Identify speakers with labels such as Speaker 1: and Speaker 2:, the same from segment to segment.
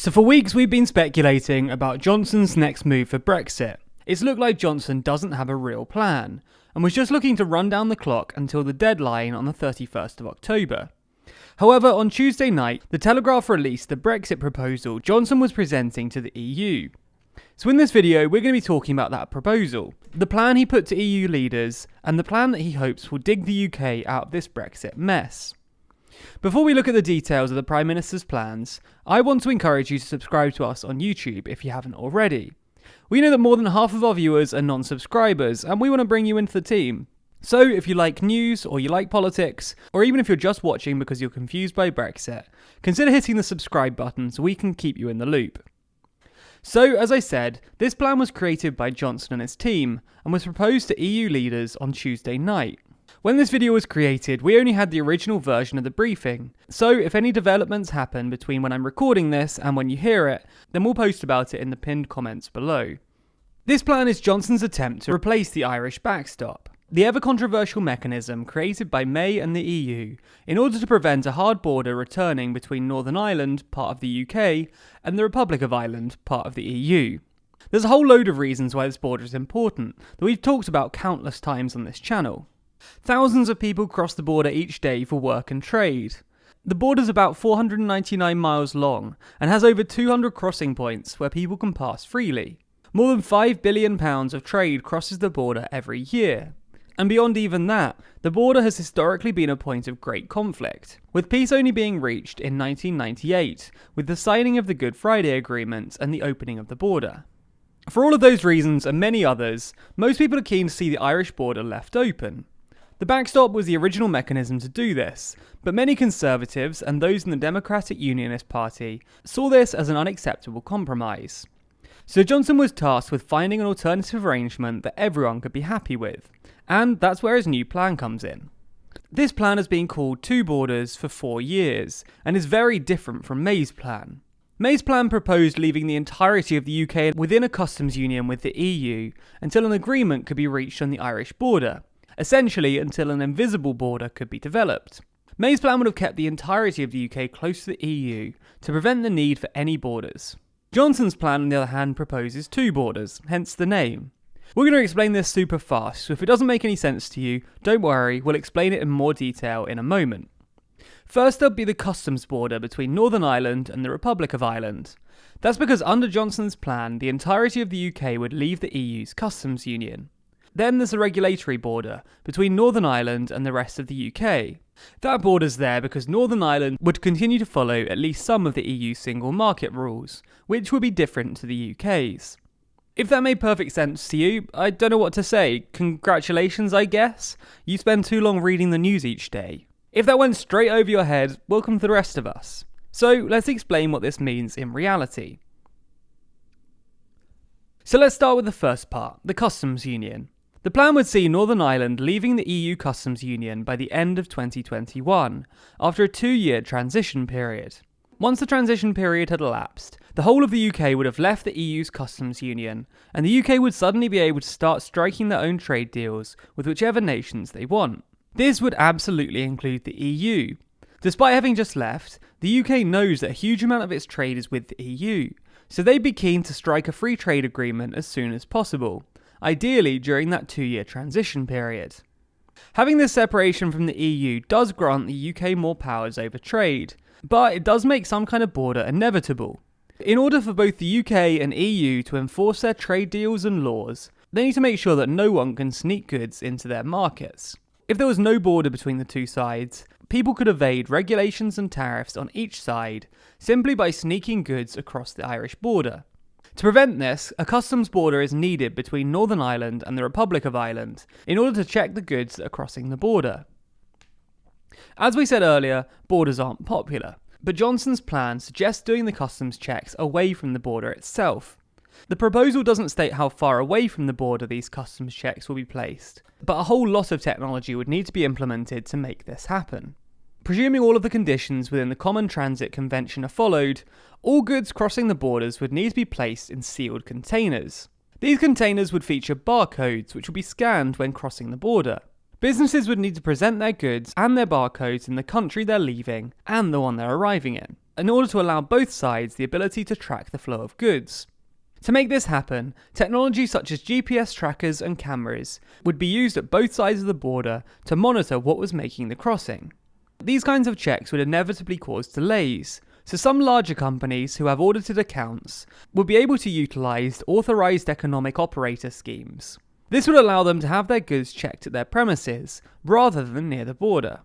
Speaker 1: So for weeks we've been speculating about Johnson's next move for Brexit. It's looked like Johnson doesn't have a real plan, and was just looking to run down the clock until the deadline on the 31st of October. However, on Tuesday night, the Telegraph released the Brexit proposal Johnson was presenting to the EU. So in this video, we're going to be talking about that proposal, the plan he put to EU leaders, and the plan that he hopes will dig the UK out of this Brexit mess. Before we look at the details of the Prime Minister's plans, I want to encourage you to subscribe to us on YouTube if you haven't already. We know that more than half of our viewers are non-subscribers, and we want to bring you into the team. So if you like news, or you like politics, or even if you're just watching because you're confused by Brexit, consider hitting the subscribe button so we can keep you in the loop. So, as I said, this plan was created by Johnson and his team, and was proposed to EU leaders on Tuesday night. When this video was created, we only had the original version of the briefing, so if any developments happen between when I'm recording this and when you hear it, then we'll post about it in the pinned comments below. This plan is Johnson's attempt to replace the Irish backstop, the ever-controversial mechanism created by May and the EU in order to prevent a hard border returning between Northern Ireland, part of the UK, and the Republic of Ireland, part of the EU. There's a whole load of reasons why this border is important that we've talked about countless times on this channel. Thousands of people cross the border each day for work and trade. The border is about 499 miles long and has over 200 crossing points where people can pass freely. More than £5 billion of trade crosses the border every year. And beyond even that, the border has historically been a point of great conflict, with peace only being reached in 1998 with the signing of the Good Friday Agreement and the opening of the border. For all of those reasons and many others, most people are keen to see the Irish border left open. The backstop was the original mechanism to do this, but many Conservatives and those in the Democratic Unionist Party saw this as an unacceptable compromise. So Johnson was tasked with finding an alternative arrangement that everyone could be happy with, and that's where his new plan comes in. This plan has been called Two Borders for 4 years, and is very different from May's plan. May's plan proposed leaving the entirety of the UK within a customs union with the EU until an agreement could be reached on the Irish border. Essentially until an invisible border could be developed. May's plan would have kept the entirety of the UK close to the EU to prevent the need for any borders. Johnson's plan, on the other hand, proposes two borders, hence the name. We're going to explain this super fast, so if it doesn't make any sense to you, don't worry, we'll explain it in more detail in a moment. First, there'll be the customs border between Northern Ireland and the Republic of Ireland. That's because under Johnson's plan, the entirety of the UK would leave the EU's customs union. Then there's a regulatory border between Northern Ireland and the rest of the UK. That border's there because Northern Ireland would continue to follow at least some of the EU's single market rules, which would be different to the UK's. If that made perfect sense to you, I don't know what to say. Congratulations, I guess? You spend too long reading the news each day. If that went straight over your head, welcome to the rest of us. So let's explain what this means in reality. So let's start with the first part, the customs union. The plan would see Northern Ireland leaving the EU customs union by the end of 2021, after a 2-year transition period. Once the transition period had elapsed, the whole of the UK would have left the EU's customs union, and the UK would suddenly be able to start striking their own trade deals with whichever nations they want. This would absolutely include the EU. Despite having just left, the UK knows that a huge amount of its trade is with the EU, so they'd be keen to strike a free trade agreement as soon as possible. Ideally during that 2-year transition period. Having this separation from the EU does grant the UK more powers over trade, but it does make some kind of border inevitable. In order for both the UK and EU to enforce their trade deals and laws, they need to make sure that no one can sneak goods into their markets. If there was no border between the two sides, people could evade regulations and tariffs on each side simply by sneaking goods across the Irish border. To prevent this, a customs border is needed between Northern Ireland and the Republic of Ireland in order to check the goods that are crossing the border. As we said earlier, borders aren't popular, but Johnson's plan suggests doing the customs checks away from the border itself. The proposal doesn't state how far away from the border these customs checks will be placed, but a whole lot of technology would need to be implemented to make this happen. Presuming all of the conditions within the Common Transit Convention are followed, all goods crossing the borders would need to be placed in sealed containers. These containers would feature barcodes which would be scanned when crossing the border. Businesses would need to present their goods and their barcodes in the country they're leaving and the one they're arriving in. in order to allow both sides the ability to track the flow of goods. To make this happen, technology such as GPS trackers and cameras would be used at both sides of the border to monitor what was making the crossing. These kinds of checks would inevitably cause delays, so some larger companies who have audited accounts would be able to utilise authorised economic operator schemes. This would allow them to have their goods checked at their premises, rather than near the border.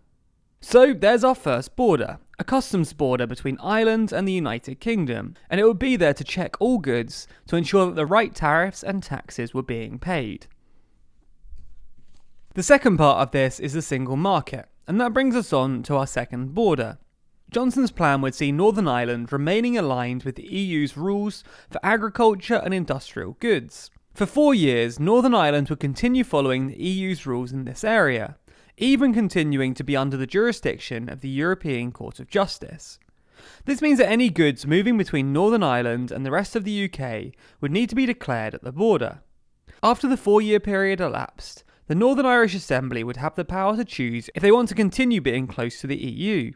Speaker 1: So there's our first border, a customs border between Ireland and the United Kingdom, and it would be there to check all goods to ensure that the right tariffs and taxes were being paid. The second part of this is the single market, and that brings us on to our second border. Johnson's plan would see Northern Ireland remaining aligned with the EU's rules for agriculture and industrial goods. For 4 years, Northern Ireland would continue following the EU's rules in this area, even continuing to be under the jurisdiction of the European Court of Justice. This means that any goods moving between Northern Ireland and the rest of the UK would need to be declared at the border. After the 4-year period elapsed, the Northern Irish Assembly would have the power to choose if they want to continue being close to the EU.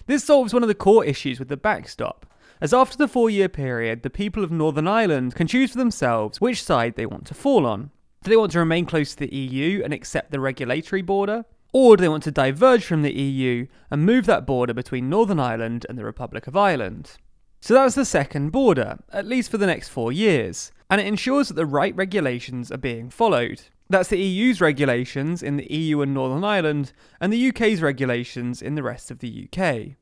Speaker 1: This solves one of the core issues with the backstop, as after the 4-year period, the people of Northern Ireland can choose for themselves which side they want to fall on. Do they want to remain close to the EU and accept the regulatory border? Or do they want to diverge from the EU and move that border between Northern Ireland and the Republic of Ireland? So that's the second border, at least for the next 4 years, and it ensures that the right regulations are being followed. That's the EU's regulations in the EU and Northern Ireland, and the UK's regulations in the rest of the UK.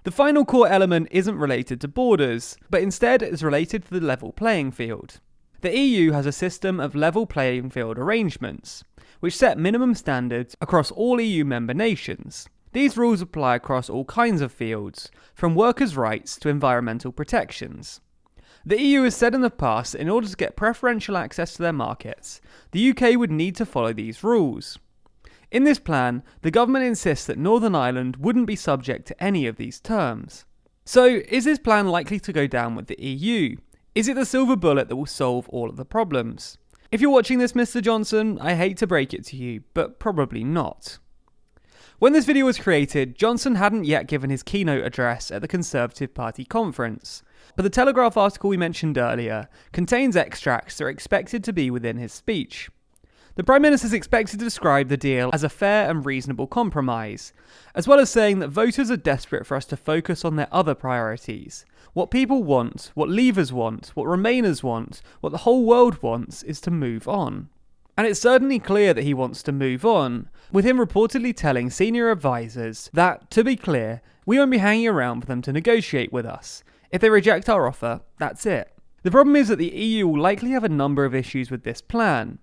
Speaker 1: The final core element isn't related to borders, but instead is related to the level playing field. The EU has a system of level playing field arrangements, which set minimum standards across all EU member nations. These rules apply across all kinds of fields, from workers' rights to environmental protections. The EU has said in the past that in order to get preferential access to their markets, the UK would need to follow these rules. In this plan, the government insists that Northern Ireland wouldn't be subject to any of these terms. So, is this plan likely to go down with the EU? Is it the silver bullet that will solve all of the problems? If you're watching this, Mr. Johnson, I hate to break it to you, but probably not. When this video was created, Johnson hadn't yet given his keynote address at the Conservative Party conference, but the Telegraph article we mentioned earlier contains extracts that are expected to be within his speech. The Prime Minister is expected to describe the deal as a fair and reasonable compromise, as well as saying that voters are desperate for us to focus on their other priorities. What people want, what Leavers want, what Remainers want, what the whole world wants is to move on. And it's certainly clear that he wants to move on, with him reportedly telling senior advisors that, to be clear, we won't be hanging around for them to negotiate with us. If they reject our offer, that's it. The problem is that the EU will likely have a number of issues with this plan.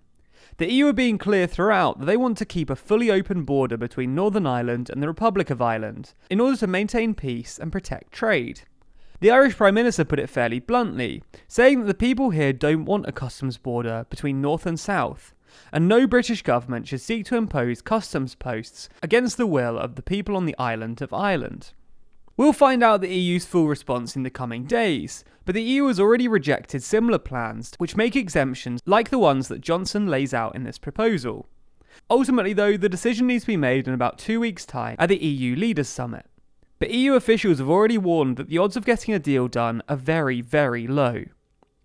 Speaker 1: The EU are being clear throughout that they want to keep a fully open border between Northern Ireland and the Republic of Ireland in order to maintain peace and protect trade. The Irish Prime Minister put it fairly bluntly, saying that the people here don't want a customs border between North and South, and no British government should seek to impose customs posts against the will of the people on the island of Ireland. We'll find out the EU's full response in the coming days, but the EU has already rejected similar plans which make exemptions like the ones that Johnson lays out in this proposal. Ultimately though, the decision needs to be made in about 2 weeks' time at the EU Leaders Summit. But EU officials have already warned that the odds of getting a deal done are very, very low.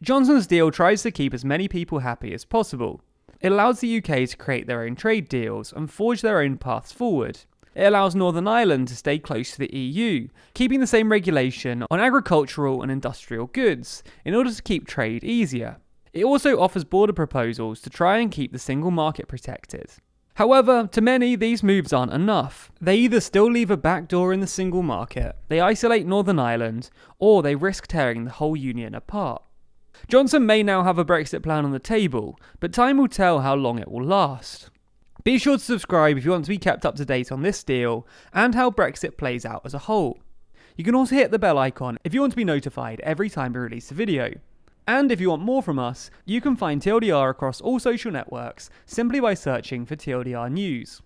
Speaker 1: Johnson's deal tries to keep as many people happy as possible. It allows the UK to create their own trade deals and forge their own paths forward. It allows Northern Ireland to stay close to the EU, keeping the same regulation on agricultural and industrial goods in order to keep trade easier. It also offers border proposals to try and keep the single market protected. However, to many, these moves aren't enough. They either still leave a backdoor in the single market, they isolate Northern Ireland, or they risk tearing the whole union apart. Johnson may now have a Brexit plan on the table, but time will tell how long it will last. Be sure to subscribe if you want to be kept up to date on this deal and how Brexit plays out as a whole. You can also hit the bell icon if you want to be notified every time we release a video. And if you want more from us, you can find TLDR across all social networks simply by searching for TLDR News.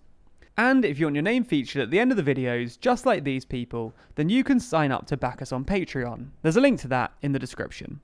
Speaker 1: And if you want your name featured at the end of the videos, just like these people, then you can sign up to back us on Patreon. There's a link to that in the description.